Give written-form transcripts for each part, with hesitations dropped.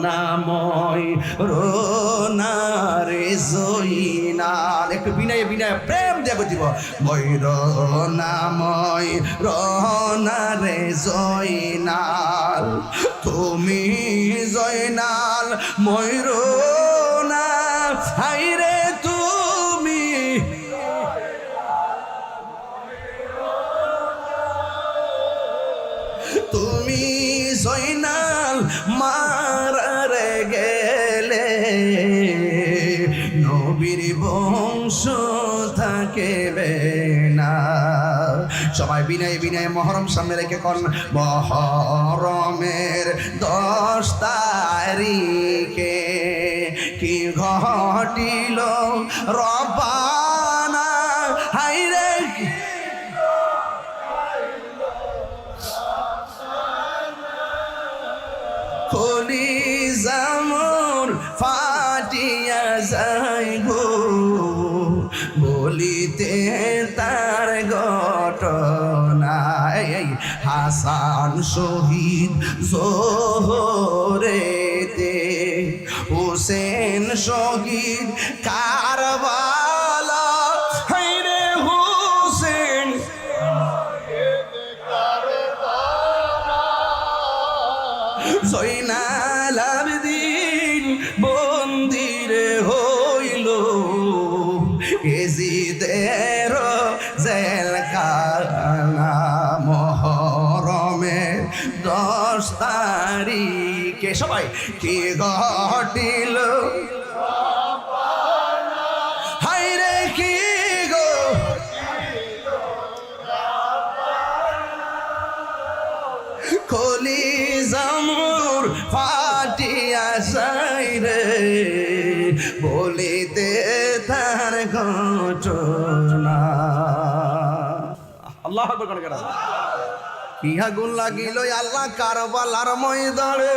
নাময় রোনারে জয়নাল, একটু বিনয় বিনয় প্রেম দিয়ে দিব। ময়ূর নাময় রোনারে জয়নাল, তুমি জয়নাল ময়ূর না হাইরে তুমি, তুমি জয়নাল মারারে গেলে নবীর বংশ থাকবে না। সবাই বিনয় বিনয় মহরম সামনে রেখে কোন মহরমের 10 তারিখে কি ঘটিল রব্বানা, হাইরে কলিজা মোর ফাটিয়া যায় গো, বলিতে তার ঘটনা। হাসান শহীদ জোহরেতে, হোসেন শহীদ কারবালা, হায়রে হোসেন জয়নাল আবেদিন মন্দিরে হইল, এজিদের জেলখানা। মহরমের 10 তারিখে সবাই কি ঘটিল, হায়রে কি গো কলিজা মোর ফাটিয়া যায় রে, বলিতে তার ঘটনা। আল্লাহ আকবার কোন কেন কি আগুন লাগিল আল্লাহ কারবালার ময়দানে,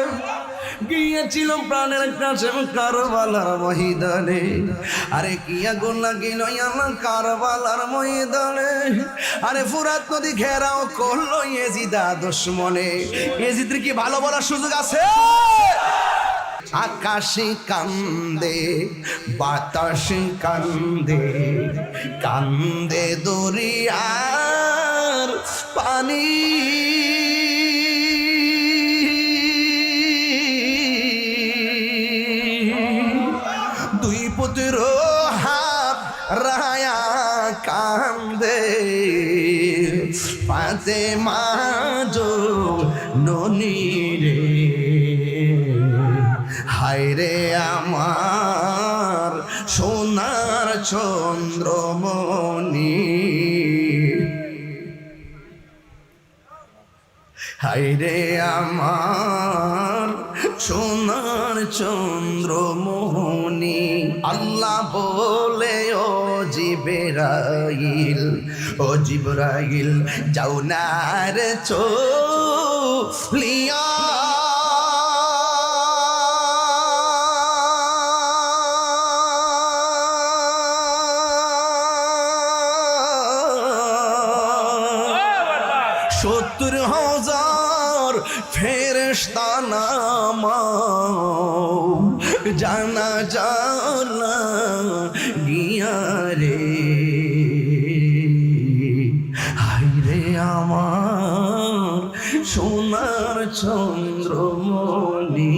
গিয়েছিল প্রাণের কাছে কারবালার ময়দানে। আরে কি আগুন লাগিল আল্লাহ কারবালার ময়দানে, আরে ফুরাত নদী ঘেরাও করলো ইয়েজিদা দুশমনে। ইয়েজিদের কি ভালো বলার সুযোগ আছে? আকাশে কান্দে বাতাসে কান্দে, কান্দে দরিয়ার পানি, দুই পুত্র হাত রায়া কান্দে, ফাতেমা জননী রে, হায়রে আমার সোনার চন্দ্রমণি, হায়রে আমার সোনার চন্দ্রমণি। আল্লাহ বলে ও জিবরাইল, ও জিবরাইল যাও না রে চলিয়া, সত্তর হাজার ফেরেশতা নামাও জানা জানা গিয়া রে, হায়রে আমার সোনার চন্দ্রমণি,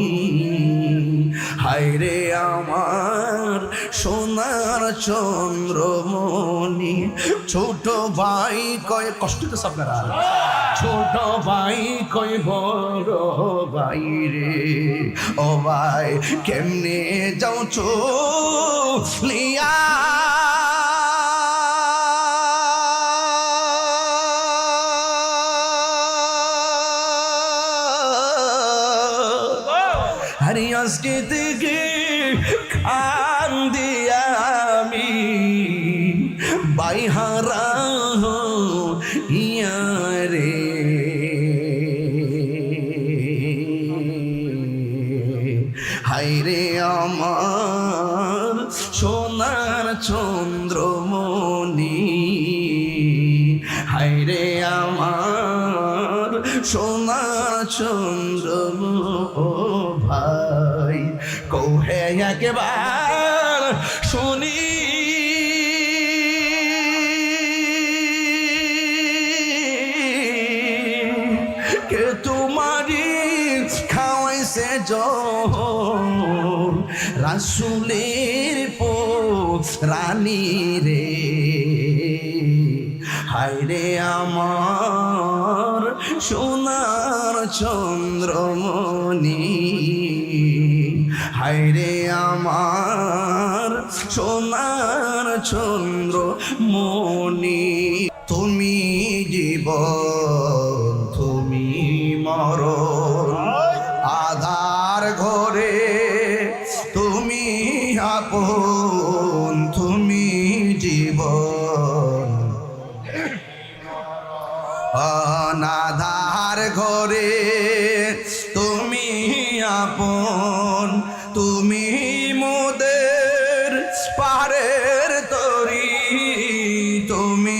হায়রে আমার সোনার চন্দ্রমণি। ছোট ভাই কয় কষ্ট তো আপনারা, ছোট ভাই কয় বড় ভাই রে, ও ভাই কেমনে যাও চলিয়া, আরে আজকে থেকে কান্দি আমি বাইহারা ইয়া রে, হায়রে আমার সোনার চন্দ্রমণি, হায়রে আমার সোনার চন্দ্রমণি। ভাই কৌহে একবার শুনি কে তোমারি খাওয়াইছে রাসূলের রানী রে হায়রে আমার সোনার চন্দ্রমণি হায়রে আমার সোনার চন্দ্রমণি তুমি জীবন তুমি মরণ আধার ঘরে তুমি আপন তুমি জীবন অনাধার ঘরে তুমি আপন তুমি মোদের পারের তরি তুমি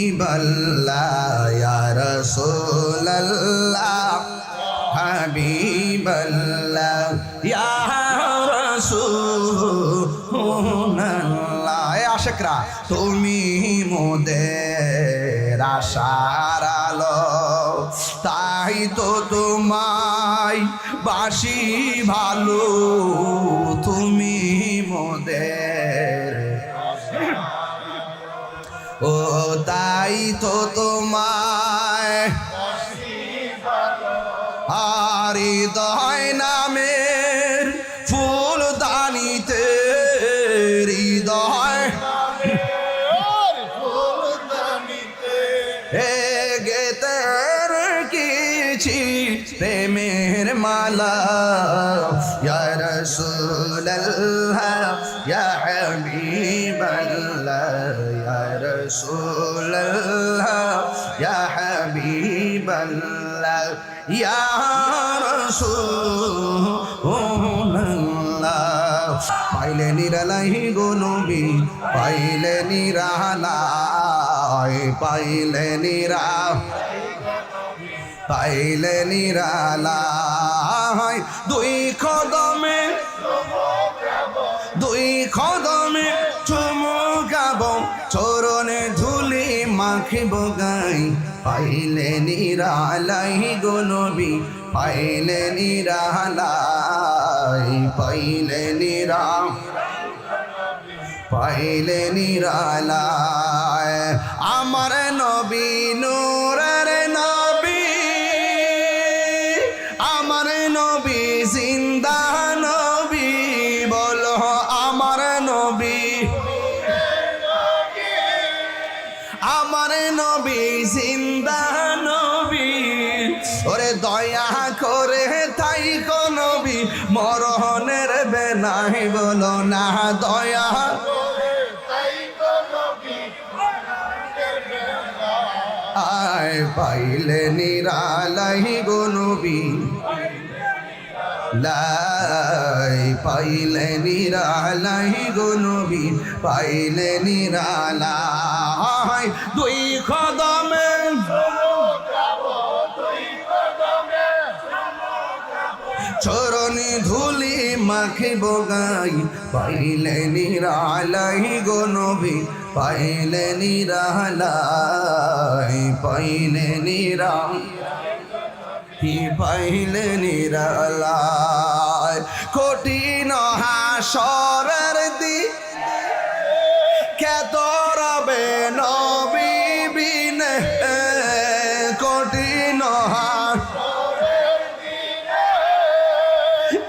হাবিবাল্লাহ ইয়া রাসূলাল্লাহ হাবিবাল্লাহ ইয়া রাসূলাল্লাহ আশিকরা তুমি মোদের আশার আলো তাই তো তোমায় বাসি ভালো তুমি মোদের ও তাই তো তোমায় আর হৃদয় নামের ফুলদানিতে হৃদয় গেতে রেখেছি প্রেমের মালা ইয়া রাসূলুল্লাহ ইয়া হাবিবাল্লাহ ইয়া রাসূলুল্লাহ ইয়া হাবিবাল্লাহ ইয়া রাসূলুল্লাহ পাইলে নিরালাই গো নবী পাইলে নিরালাই পাইলে নিরালাই দুই কদমে চুমুকাব চরণে ধুলি মাখিব গাই পাইলে নিরালাই গো নবী পাইলে নিরালাই পাইলে নিরালাই আমার নবী নূরের নবী আমার নবী জিন্দা নবী বলো আমার নবী জিন্দা নবী ওরে দয়া করে তাই গো নবী মরণের বেলায় বলো না দয়া আয় পাইলে নিরালাই গো নবী লাই পাইলে নিরালাই গো নবী পাইলে নিরালাই দুই কদমে চরণে ধুলি মাখিব গাই পাইলে নিরালাই গো নবী পাইলে নিরালাই পাইলে নিরালাই কঠিন হাসরের দিন খ্যাত রবে নবী বিনে কঠিন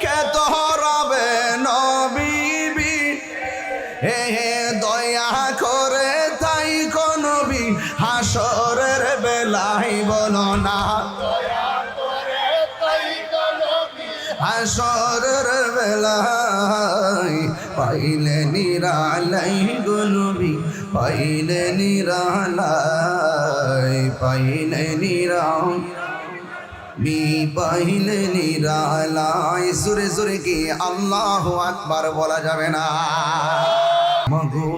খ্যাত রবে নবী বিনে দয়া করে তাই গো নবী হাসরের বেলায় বলো না হাসরের বেলায় পাইলে নিরালাই গো নবী পাইলে নিরালাই পাইলে মি পাইলে নিরালায় জোরে জোরে কি আল্লাহু আকবার বলা যাবে না? মাগো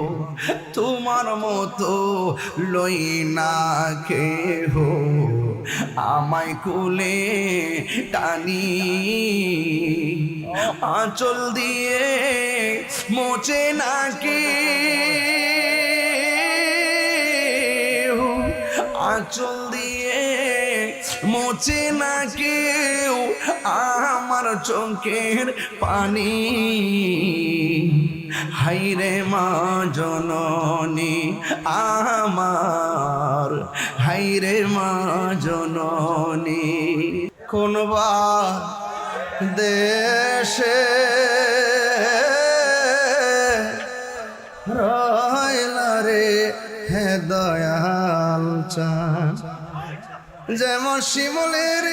তোমার মতো লই না কেহ আমায় কোলে টানি, আঁচল দিয়ে মোচে না কে, আঁচল দিয়ে মোচে না কেউ আমার চোখের পানি। হাইরে মা জননী আমার, হাইরে মা জননী। কোনবা দেশে রয়লা রে হে দয়াল চাঁদ, যেমন শিমুলের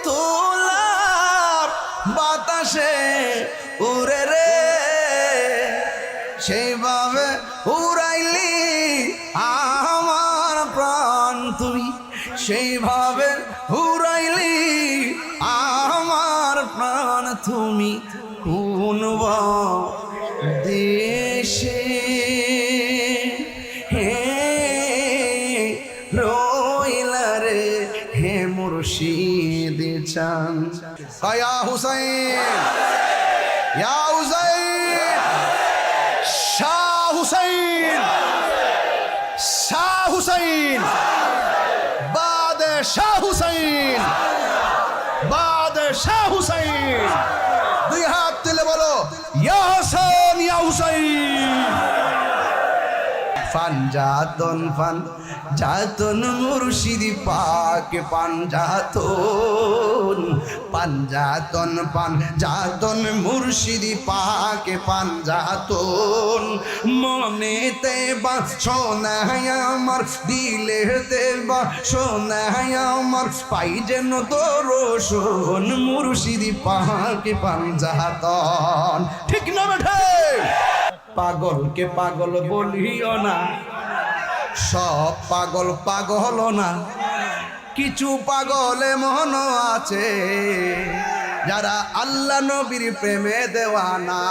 তোলা বাতাসে উড়ে রে, সেইভাবে উড়াইলি আমার প্রাণ তুই, সেইভাবে উড়াইলি আমার প্রাণ তুমি। কোন দেশে হে রইলা রে হে মুর্শিদ চাঁদ। ইয়া হুসাইন, ইয়া হুসাইন, শাহ হুসাইন, শাহ হুসাইন, বাদশাহ হুসাইন, বাদশাহ হুসাইন। দুই হাত তুলে বলো ইয়া হাসান, ইয়া হুসাইন। পাঞ্জাতন পাঞ্জাতন মুর্শিদি পাক পাঞ্জাতন, পাঞ্জাতন পাঞ্জাতন মুর্শিদি পাক পাঞ্জাতন। মনেতে বা সোনায় আমার, দিলেতে বা সোনায় আমার, পাই যেন দর্শন মুর্শিদি পাক পাঞ্জাতন। ঠিক না বেঠে? পাগলকে পাগল বলিও না, সব পাগল পাগল না, কিছু পাগল এমন আছে যারা আল্লাহ নবীর প্রেমে দেওয়ানা।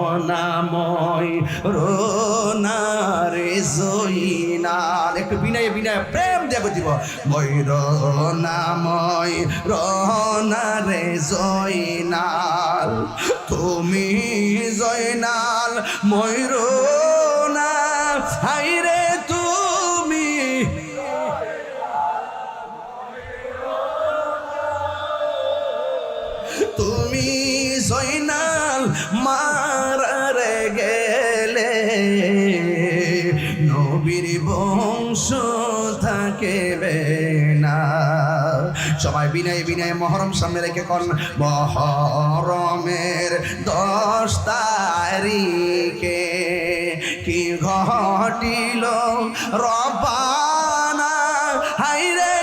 রোনাময় রোনারে জয়নাল, একটু বিনয় বিনয় প্রেম দেব দিব। রোনাময় রোনারে জয়নাল, তুমি জয়নাল ময়ূরনা, হাইরে তুমি তুমি জয়নাল মারারে গেলে নবীর বংশ থাকবে না। সবাই বিনয় বিনয় মহরম সামনে রেখে কোন মহরমের 10 তারিখে কি ঘটিল রবানা, হাইরে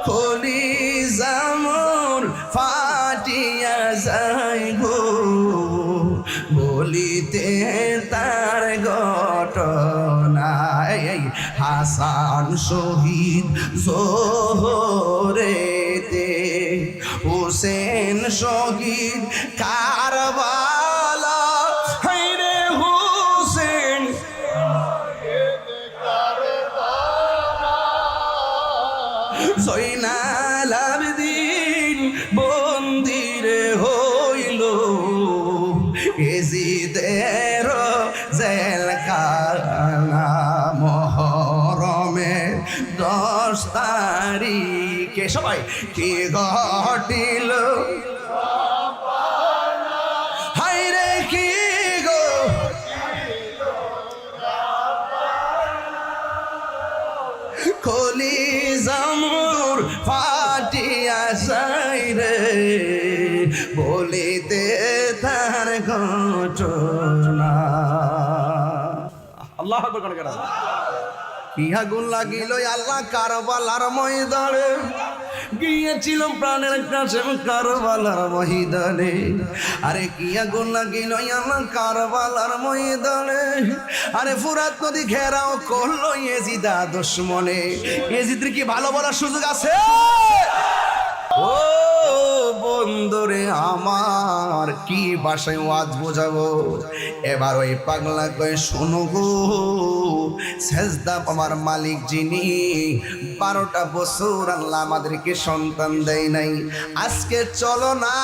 কলিজা মোর ফাটিয়া যায় গো, বলিতে তার ঘটনা। হাসান শহীদ জোহরেতে, হুসেন শহীদ কারবালা, হাইরে হুসেন জয়নাল আবেদিন বন্দিরে হইল, এজিদের জেলখানা। মহরমের 10 তারিখে সবাই কি ঘটিল, হাইরে কি গো কলিজা মোর ফাটিয়া যায় রে, বলিতে তার ঘটনা। আল্লাহ আকবার করে কেন? কি আগুন লাগিল আল্লাহ কারবালার ময়দানে, গিয়েছিল প্রাণের কাছে কারবালার ময়দানে। আরে কি আগুন লাগিল আমার কারবালার ময়দানে। আরে ফুরাত নদী ঘেরাও করলো ইয়েজিদা দুশমনে। ইয়েজিদের কি ভালো বলার সুযোগ আছে? ও বন্ধুরে আমার, কি ভাষায় ওয়াজ বোঝাবো? এবার ওই পাগলা কয়ে শোনো গো, সেজদা আমার মালিক যিনি 12টা বছর আল্লাহ আমাদেরকে সন্তান দেয় নাই, আজকে চলো না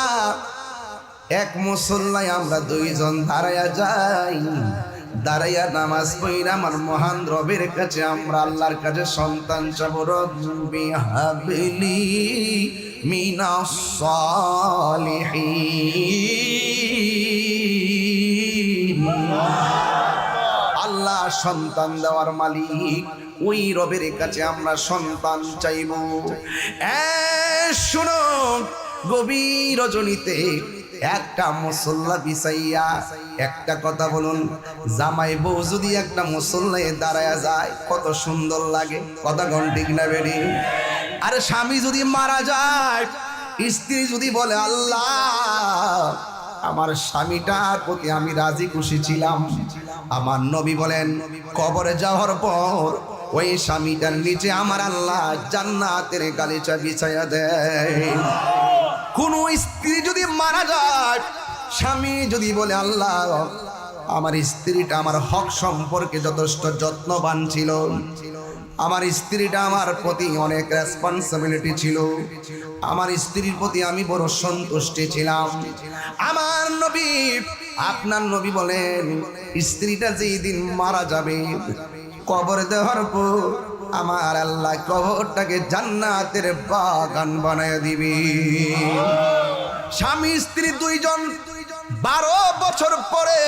এক মুসল্লায় আমরা দুইজন দাঁড়ায়া যাই, দাঁড়াইয়া নামাজ পড়িয়া আমার মহান রবের কাছে আমরা আল্লাহর কাছে সন্তান চাবো। রব্বি হাবলি মিনাস সালিহিন। আল্লাহ সন্তান দেওয়ার মালিক, ওই রবের কাছে আমরা সন্তান চাইব। শোনো, গভীর রজনীতে একটা মুসল্লা বিছাইয়া একটা কথা বলুন, জামাই বউ যদি একটা মুসল্লায় দাঁড়ায়া যায় কত সুন্দর লাগে, কথা ঠিক না বেরি? আরে স্বামী যদি মারা যায়, স্ত্রী যদি বলে আল্লাহ আমার স্বামীটার প্রতি আমি রাজি খুশি ছিলাম, আমার নবী বলেন কবরে যাওয়ার পর ওই স্বামীটার নিচে আমার আল্লাহ জান্নাতের গালিচা বিছাইয়া দেয়। কোন স্ত্রী যদি মারা যায়, স্বামী যদি বলে আল্লাহ আমার স্ত্রীটা আমার হক সম্পর্কে যথেষ্ট যত্নবান ছিল, আমার স্ত্রীটা আমার প্রতি অনেক রেসপন্সিবিলিটি ছিল, আমার স্ত্রীর প্রতি আমি বড় সন্তুষ্টি ছিলাম, আমার নবী আপনার নবী বলেন স্ত্রীটা যেই দিন মারা যাবে কবর দেওয়ার পর আমার আল্লাহ কবরটাকে জান্নাতের বাগান বানায় দিবি। স্বামী স্ত্রী দুইজন 12 বছর পরে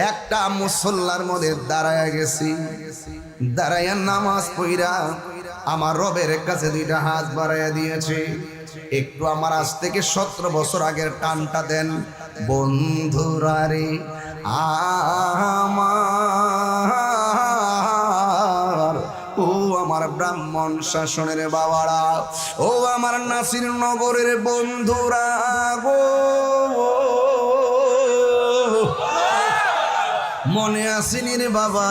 একটা মুসল্লার মধ্যে দাঁড়ায় গেছি, দাঁড়াইয়া নামাজ পড়া আমার রবের কাছে 2টা হাত বাড়াইয়া দিয়েছে। একটু আমার আজ থেকে 17 বছর আগের টানটা দেন বন্ধুরা রে আমার, ও আমার ব্রাহ্মণ শাসনের বাবারা, ও আমার নাসির নগরের বন্ধুরা গো, মনে আসেনি রে বাবা?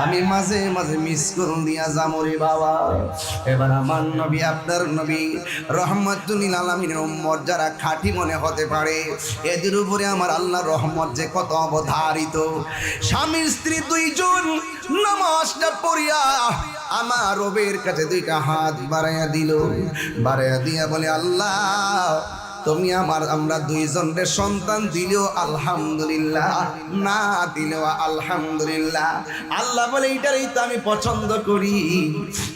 আমি মাঝে মাঝে মিস করুন দিয়া যামরে বাবা। এবার আমার নবী আপনার নবী রহমাতুল লিল আলামিনের উম্মত যারা খাঁটি মনে হতে পারে, এদের উপরে আমার আল্লাহর রহমত যে কত অবধারিত। স্বামী স্ত্রী দুইজন নামাজটা পড়িয়া আমার রবের কাছে 2টা হাত বাড়াইয়া দিল, বাড়াইয়া দিয়া বলে আল্লাহ তুমি আমরা দুইজনের সন্তান দিলেও আলহামদুলিল্লাহ, না দিলেও আলহামদুলিল্লাহ। আল্লাহ বলে এইটারই তো আমি পছন্দ করি,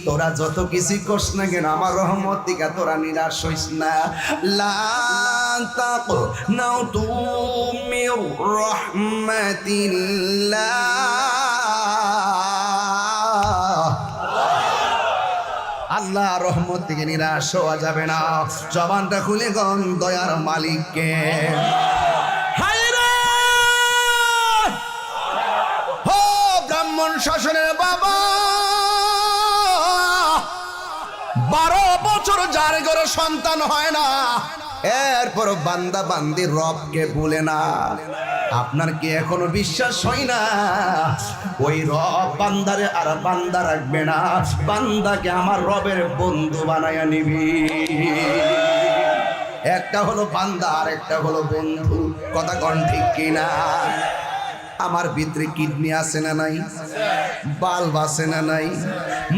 তোরা যত কিছু করিস না কেন আমার রহমত থেকে তোরা নিরাশ হইস না। লা তাকনাতু মির রাহমাতিল্লাহ, আল্লাহ রহমত থেকে নিরাশ হওয়া যাবে না। জবানটা খুলে গন দয়ার মালিককে। ও ব্রাহ্মণ শাসনের বাবা, 12 বছর যার ঘরে সন্তান হয় না, এরপর বান্দা বান্দি রবকে ভুলে না। আপনার কি এখনো বিশ্বাস হয় না ওই রব বান্দারে আর বান্দা রাখবে না, বান্দাকে আমার রবের বন্ধু বানায়া নিবি? একটা হলো বান্দা আর একটা হলো বন্ধু, কথা কোন ঠিক কিনা? আমার ভিতরে কিডনি আছে না নাই, বাল্ব আছে না নাই,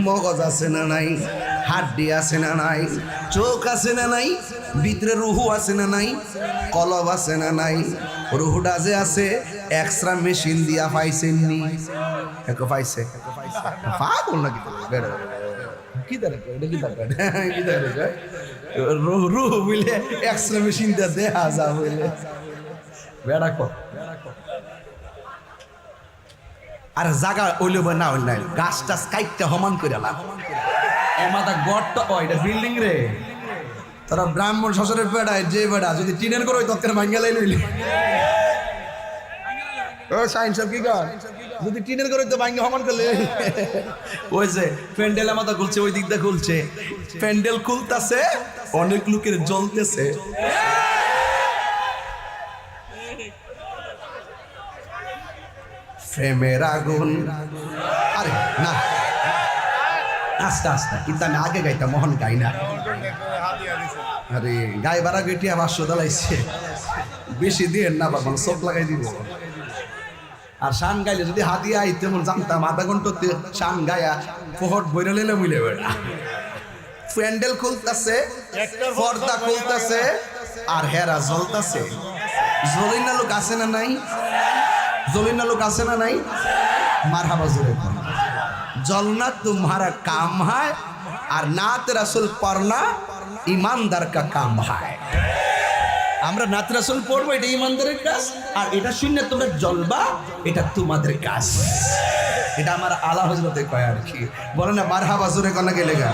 মগজ আছে না নাই, হাড্ডি আছে না নাই, চোখ আছে না নাই, ভিতরে রুহু আছে না নাই, কলব আছে না নাই? রুহুটা যে আছে এক্সট্রা মেশিন দিয়া পাইছেননি? এক পাইছে পাগল নাকি কি রুহু বুঝলে এক্সট্রা মেশিন দিয়া দেখা যা বুঝলে বেড়া কর। আর জায়গা ওইলে না হইল নাই, গাছ টাছ কাইটটা সমান করে লাভ এমাদা গড়টা এটা বিল্ডিং রে। তারা ব্রাহ্মণ শ্বশুরের বেড়ায় যে বেড়া যদি টিনের করে ওই তত্ত্বের ভাঙ্গা লাইন হইলে ও সাইন সব কি কর যদি টিনের ঘরে তো ভাঙ্গা সমান করলে ওই যে প্যান্ডেল মাথা খুলছে, ওই দিকটা খুলছে, প্যান্ডেল খুলতেছে, অনেক লোকের জ্বলতেছে। প্রেমের আগুন। আরে না, আস্তে আস্তে, কিন্তু আমি আগে গাইতাম, মোহন গাই না। আরে গায়ে বাড়া গেটি আমার সোদালাইছে, বেশি দিয়ে না বাবা, চোখ লাগাই দিব। আর শান গাইলে যদি হাতিয়া আইতে মন জানতাম, আধা ঘন্টা শান গায়া ফহট বইরে লেলে মিলে বেড়া। প্যান্ডেল খুলতেছে, পর্দা খুলতেছে, আর হেরা জ্বলতেছে। জলিনা লোক আছে না নাই? জলিনা লোক আছে না নাই? মারহাবা জোরে জলনা तुम्हारा काम है আর নাত রাসূল পড়না ইমানদার কা কাম হয়। আমরা নাত রাসূল পড়বো, এটা ইমানদারের কাজ, আর এটা শুনে তোমরা জ্বলবা, এটা তোমাদের কাজ। এটা আমার আলা হযরতে কয় আর কি, বলে না মারহাবা জোরে কোনা গেলে গা।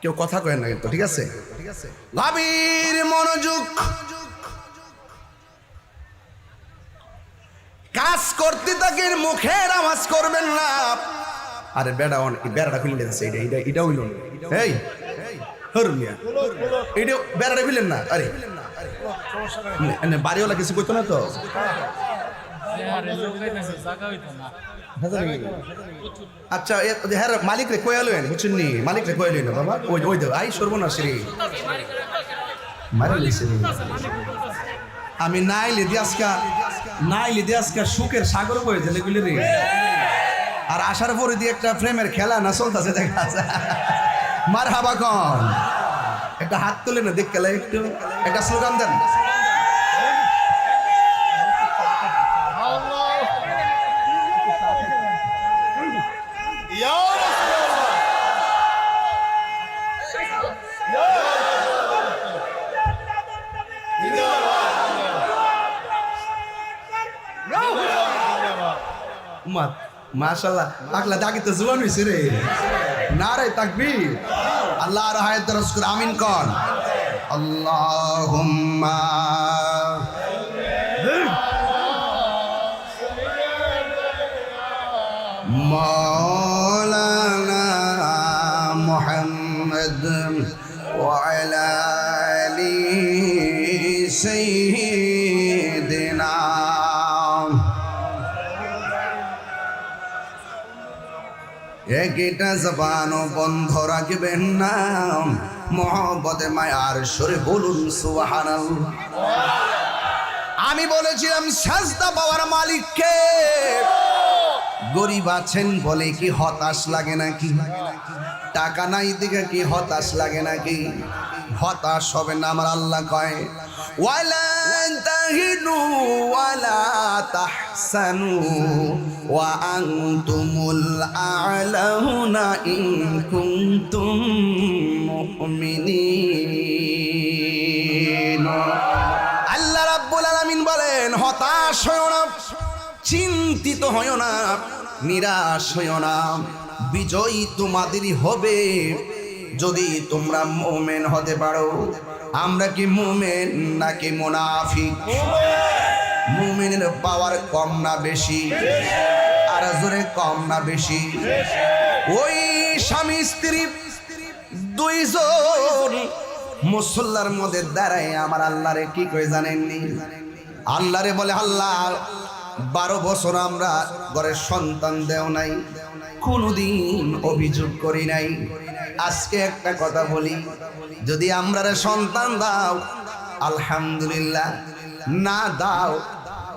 কেউ কথা কয় না কিন্তু, ঠিক আছে? গভীর মনোযোগ, কাজ করতে থাকেন, মুখের আওয়াজ করবেন না। আরে বেড়া বেড়াটা খুলে দিচ্ছে, এটা হইল না। এই হরমিয়া, এটা বেড়াটা খুলেন না। আরে বাড়িওয়ালা কিছু করতো না তো? আচ্ছা হ্যাঁ, মালিক রে কয়ে আলেন, বুঝছেন নি? মালিক রে কয়ে আলেন বাবা, ওই দে আই সর্বনাশ রে, মারি লইছে। আমি নাইলে দিয়ে আজকা সুখের সাগর বয়ে গেলে গুলি রে। আর আসার পরে দিয়ে একটা ফ্রেমের খেলা না চলতেছে, দেখা আছে। মারহাবা কন, একটা হাত তুলে না দেখ খেলা, একটু একটা স্লোগান দেন। মাশাআল্লাহ, পাগলা দাগি তো জোয়ান হইছে রে। নারে তাকবীর, আল্লাহর হায়াত দরজ করে আমিন কোন। আল্লাহুম্মা মাওলানা মুহাম্মদ ওয়া আলা আলি সাইয়্যিদিনা। একটা জবানও বন্ধ রাখবেন না, মহব্বতে মায়ার সুরে বলুন সুবহানাল্লাহ। আমি বলেছিলাম সাজদা পাওয়ার মালিককে। গরিব আছেন বলে কি হতাশ লাগে নাকি? টাকা নাই দিকে কি হতাশ লাগে নাকি? হতাশ হবে না, আমার আল্লাহ কয় ওয়ালা তাহিনু ওয়ালা তাহসানু ওয়া আনতুমুল আ'লাউনা ইন কুনতুম মুমিনিন। আল্লাহ রাব্বুল আলামিন বলেন, হতাশ হয়ো না, চিন্তিত হয়ো না, নিরাশ হয়ো না, বিজয়ী তোমাদেরই হবে যদি তোমরা মুমিন হতে পারো। আমরা কি মুমিন নাকি মুনাফিক? মুমিনের পাওয়ার কম না বেশি? আর জোরে কম না বেশি? ওই স্বামী স্ত্রী দুইজন মুসল্লার মধ্যে দাঁড়ায় আমার আল্লাহরে কি কই জানেননি? আল্লাহরে বলে, আল্লাহ 12 বছর আমরা ঘরে সন্তান দেও নাই, কোনদিন অভিযোগ করি নাই। আজকে একটা কথা বলি, যদি আমরা সন্তান দাও আলহামদুলিল্লাহ, না দাও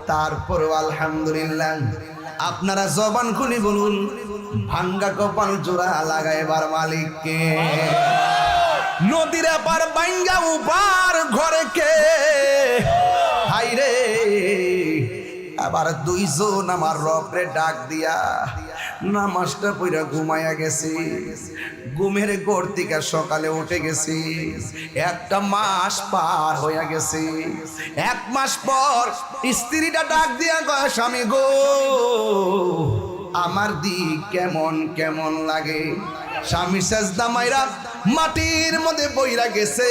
তারপরও আলহামদুলিল্লাহ। আপনারা জবান খুলে বলুন, ভাঙ্গা কপাল জোড়া লাগাইবার মালিককে। নদীর পার ভাঙ্গা উপার ঘরে কে? হাই রে, আবার দুইজন আমার রবরে ডাক দিয়া নামাজটা পইরা ঘুমাইয়া গেছি। ঘুমের ঘর থেকে সকালে উঠে গেছি, 1 মাস পার হইয়া গেছে। 1 মাস পর স্ত্রীটা ডাক দিয়া কয়, স্বামী গো, আমার দিক কেমন কেমন লাগে। স্বামী সেজদা মাইরা মাটির মধ্যে বইরা গেছে,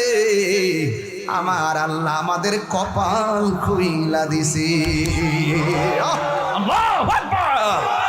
আমার আল্লাহ আমাদের কপাল খুইলা দিছে। আল্লাহু আকবার।